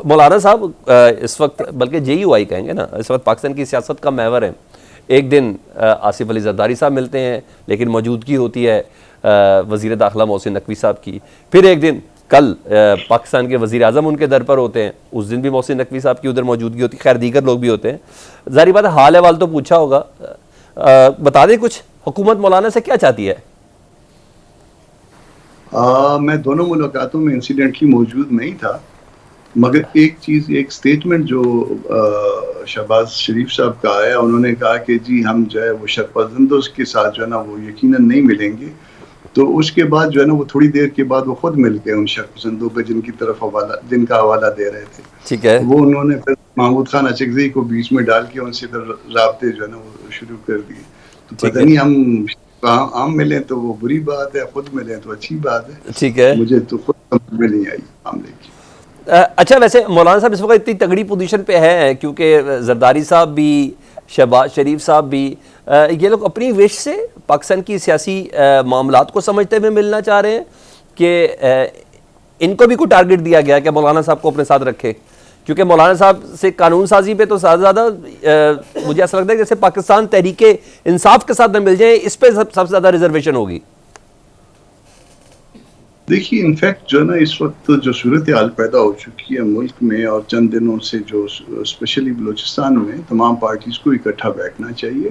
مولانا صاحب اس وقت بلکہ جے یو آئی کہیں گے نا، اس وقت پاکستان کی سیاست کا محور ہے. ایک دن آصف علی زرداری صاحب ملتے ہیں لیکن موجودگی ہوتی ہے وزیر داخلہ محسن نقوی صاحب کی. پھر ایک دن کل پاکستان کے وزیر اعظم ان کے در پر ہوتے ہیں، اس دن بھی محسن نقوی صاحب کی ادھر موجودگی ہوتی ہے. خیر دیگر لوگ بھی ہوتے ہیں. ظاہری بات ہے حال احوال تو پوچھا ہوگا، بتا دیں کچھ حکومت مولانا سے کیا چاہتی ہے؟ میں دونوں ملاقاتوں میں انسیڈنٹلی موجود نہیں تھا، مگر ایک چیز، ایک سٹیٹمنٹ جو شہباز شریف صاحب کا آیا، انہوں نے کہا کہ جی ہم جو ہے وہ شرپسندوں کے ساتھ جو ہے نا وہ یقیناً نہیں ملیں گے. تو اس کے بعد جو ہے نا وہ تھوڑی دیر کے بعد وہ خود مل گئے ان شرپسندوں کو جن کی طرف جن کا حوالہ دے رہے تھے. ٹھیک ہے، وہ انہوں نے پھر محمود خان اچکزئی کو بیچ میں ڈال کے ان سے پھر رابطے جو ہے نا وہ شروع کر دیے. تو پتہ نہیں ہم ملیں تو وہ بری بات ہے، خود ملیں تو اچھی بات ہے. ٹھیک ہے، مجھے تو خود سمجھ میں نہیں آئی معاملے کی. اچھا ویسے مولانا صاحب اس وقت اتنی تگڑی پوزیشن پہ ہے کیونکہ زرداری صاحب بھی، شہباز شریف صاحب بھی، یہ لوگ اپنی وش سے پاکستان کی سیاسی معاملات کو سمجھتے ہوئے ملنا چاہ رہے ہیں کہ ان کو بھی کوئی ٹارگٹ دیا گیا کہ مولانا صاحب کو اپنے ساتھ رکھے؟ کیونکہ مولانا صاحب سے قانون سازی پہ تو زیادہ مجھے ایسا لگتا ہے کہ جیسے پاکستان تحریک انصاف کے ساتھ نہ مل جائیں، اس پہ سب سے زیادہ ریزرویشن ہوگی. دیکھیے انفیکٹ جو ہے نا اس وقت جو صورتحال پیدا ہو چکی ہے ملک میں، اور چند دنوں سے جو اسپیشلی بلوچستان میں، تمام پارٹیز کو اکٹھا بیٹھنا چاہیے،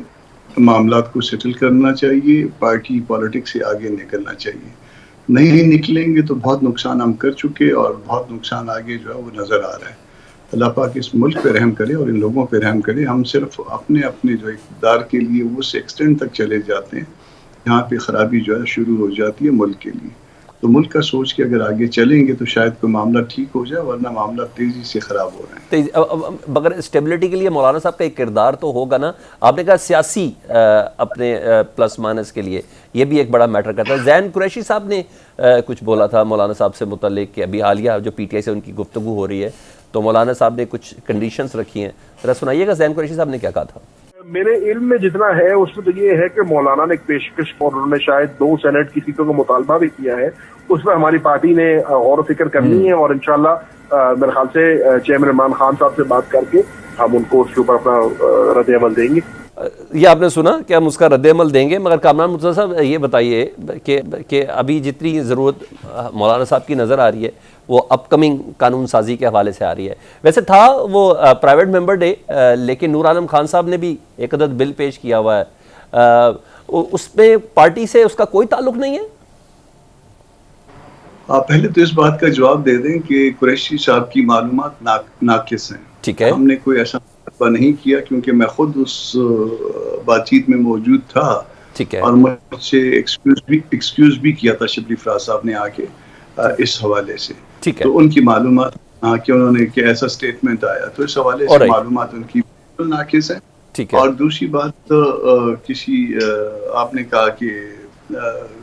معاملات کو سیٹل کرنا چاہیے، پارٹی پالیٹکس سے آگے نکلنا چاہیے. نہیں نکلیں گے تو بہت نقصان ہم کر چکے اور بہت نقصان آگے جو ہے وہ نظر آ رہا ہے. اللہ پاک اس ملک پہ رحم کرے اور ان لوگوں پہ رحم کرے. ہم صرف اپنے جو اقتدار کے لیے اس ایکسٹینٹ تک چلے جاتے ہیں یہاں پہ خرابی جو ہے شروع ہو جاتی ہے ملک کے لیے. تو ملک کا سوچ کے اگر آگے چلیں گے تو شاید کوئی معاملہ ٹھیک ہو جائے، ورنہ معاملہ تیزی سے خراب ہو رہے ہیں. مگر اسٹیبلٹی کے لیے مولانا صاحب کا ایک کردار تو ہوگا نا. آپ نے کہا سیاسی اپنے پلس مائنس کے لیے یہ بھی ایک بڑا میٹر کرتا ہے. زین قریشی صاحب نے کچھ بولا تھا مولانا صاحب سے متعلق کہ ابھی حالیہ جو پی ٹی آئی سے ان کی گفتگو ہو رہی ہے تو مولانا صاحب نے کچھ کنڈیشنز رکھی ہیں. ذرا سنائیے گا زین قریشی صاحب نے کیا کہا تھا. میرے علم میں جتنا ہے اس میں تو یہ ہے کہ مولانا نے ایک پیشکش اور انہوں نے شاید 2 سینٹ کی سیٹوں کا مطالبہ بھی کیا ہے. اس میں ہماری پارٹی نے غور و فکر کرنی ہے اور انشاءاللہ میرے خیال سے چیئرمین عمران خان صاحب سے بات کر کے ہم ان کو اس کے اوپر اپنا رد عمل دیں گے. یہ آپ نے سنا کہ ہم اس کا رد عمل دیں گے. مگر کامران مرتضیٰ صاحب یہ بتائیے کہ ابھی جتنی ضرورت مولانا صاحب کی نظر آ رہی ہے وہ اپ کمنگ قانون سازی کے حوالے سے آ رہی ہے. ویسے تھا وہ پرائیویٹ ممبر ڈے لیکن نور عالم خان صاحب نے بھی ایک عدد بل پیش کیا ہوا ہے، اس میں پارٹی سے اس کا کوئی تعلق نہیں ہے. آپ پہلے تو اس بات کا جواب دے دیں کہ قریشی صاحب کی معلومات ناقص ہیں. ٹھیک ہے، ہم نے کوئی ایسا مطالبہ نہیں کیا کیونکہ میں خود اس بات چیت میں موجود تھا. ٹھیک ہے، اور مجھ سے ایکسکیوز بھی کیا تھا شبلی فراز صاحب نے آ کے اس حوالے سے. ٹھیک ہے، تو ان کی معلومات کہ انہوں نے کہ ایسا سٹیٹمنٹ آیا تو اس حوالے سے معلومات ان کی بالکل ناقص ہیں. ٹھیک ہے. اور دوسری بات کسی آپ نے کہا کہ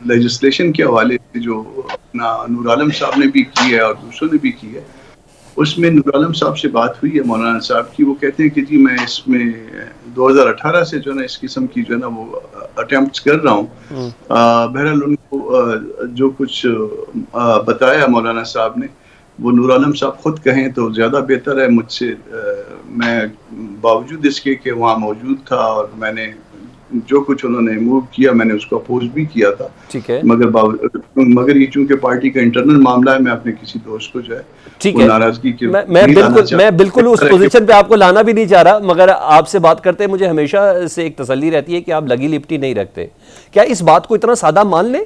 لیجسلیشن کے حوالے سے جو اپنا نور عالم صاحب نے بھی کی ہے اور دوسروں نے بھی کی ہے، اس میں نور عالم صاحب سے بات ہوئی ہے مولانا صاحب کی. وہ کہتے ہیں کہ جی میں اس میں 2018 سے جو ہے نا اس قسم کی جو ہے نا وہ اٹیمپٹس کر رہا ہوں. بہرحال ان کو جو کچھ بتایا مولانا صاحب نے وہ نور عالم صاحب خود کہیں تو زیادہ بہتر ہے مجھ سے. میں باوجود اس کے کہ وہاں موجود تھا اور میں نے جو کچھ انہوں نے موو کیا میں نے اس کو اپوز بھی کیا تھا. ٹھیک ہے، مگر یہ چونکہ پارٹی کا انٹرنل معاملہ ہے، میں اپنے کسی دوست کو جو ہے وہ ناراضگی کی میں بالکل اس پوزیشن پہ آپ کو لانا بھی نہیں چاہ رہا. مگر آپ سے بات کرتے مجھے ہمیشہ سے ایک تسلی رہتی ہے کہ آپ لگی لپٹی نہیں رکھتے. کیا اس بات کو اتنا سادہ مان لیں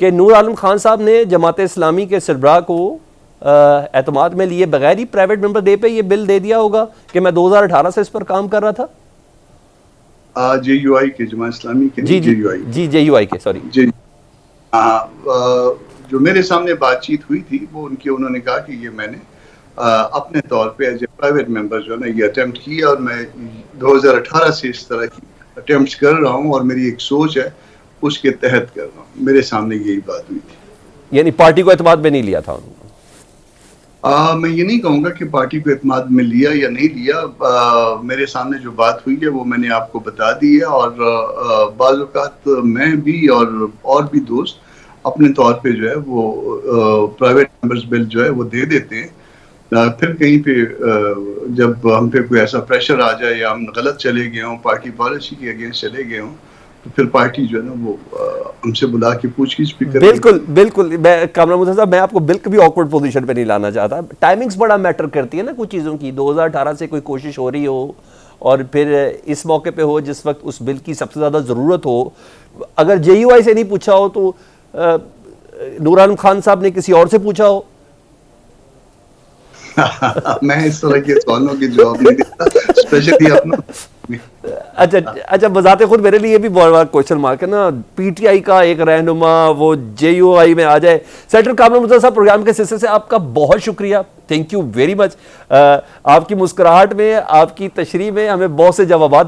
کہ نور عالم خان صاحب نے جماعت اسلامی کے سربراہ کو اعتماد میں لیے بغیر ہی پرائیویٹ ممبر ڈے پہ یہ بل دے دیا ہوگا کہ میں 2018 سے اس پر کام کر رہا تھا؟ جے یو آئی کے، جماعت اسلامی کے، جی جے یو آئی کے، سوری جی. جو میرے سامنے بات چیت ہوئی تھی وہ انہوں نے کہا کہ یہ میں نے اپنے طور پہ ایز اے پرائیویٹ ممبر جو ہے نا یہ اٹیمپٹ کیا اور میں 2018 سے اس طرح کی اٹیمپٹس کر رہا ہوں اور میری ایک سوچ ہے اس کے تحت کر رہا ہوں. میرے سامنے یہی بات ہوئی تھی. یعنی پارٹی کو اعتماد میں نہیں لیا تھا. میں یہ نہیں کہوں گا کہ پارٹی کو اعتماد میں لیا یا نہیں لیا. میرے سامنے جو بات ہوئی ہے وہ میں نے آپ کو بتا دی ہے. اور بعض اوقات میں بھی اور بھی دوست اپنے طور پہ جو ہے وہ پرائیویٹ ممبرز بل جو ہے وہ دے دیتے ہیں پھر کہیں پہ جب ہم پہ کوئی ایسا پریشر آ جائے یا ہم غلط چلے گئے ہوں، پارٹی پالیسی کے اگینسٹ چلے گئے ہوں، تو پھر پارٹی جو ہے نا وہ ہم سے بلا کے پوچھ گچھ بھی کرے. بالکل بالکل. میں کامران مرتضیٰ صاحب، میں آپ کو بالکل بھی آکورڈ پوزیشن پہ نہیں لانا چاہتا. ٹائمنگز بڑا میٹر کرتی ہے نا کچھ چیزوں کی. 2018 سے کوئی کوشش ہو رہی ہو اور پھر اس موقع پہ ہو جس وقت اس بل کی سب سے زیادہ ضرورت ہو. اگر جے یو آئی سے نہیں پوچھا ہو تو نور عالم خان صاحب نے کسی اور سے پوچھا ہو. میں اس طرح کے سوالوں کے جواب نہیں دیتا اسپیشلی اپنا. اچھا بذات خود میرے لیے بھی بہت بڑا کوشچن مارک ہے نا، پی ٹی آئی کا ایک رہنما وہ جے یو آئی میں آ جائے. سینیٹر کامران مرتضیٰ صاحب، پروگرام کے سلسلے سے آپ کا بہت شکریہ. Thank you very much. آپ کی مسکراہٹ میں، آپ کی تشریح میں ہمیں بہت سے جوابات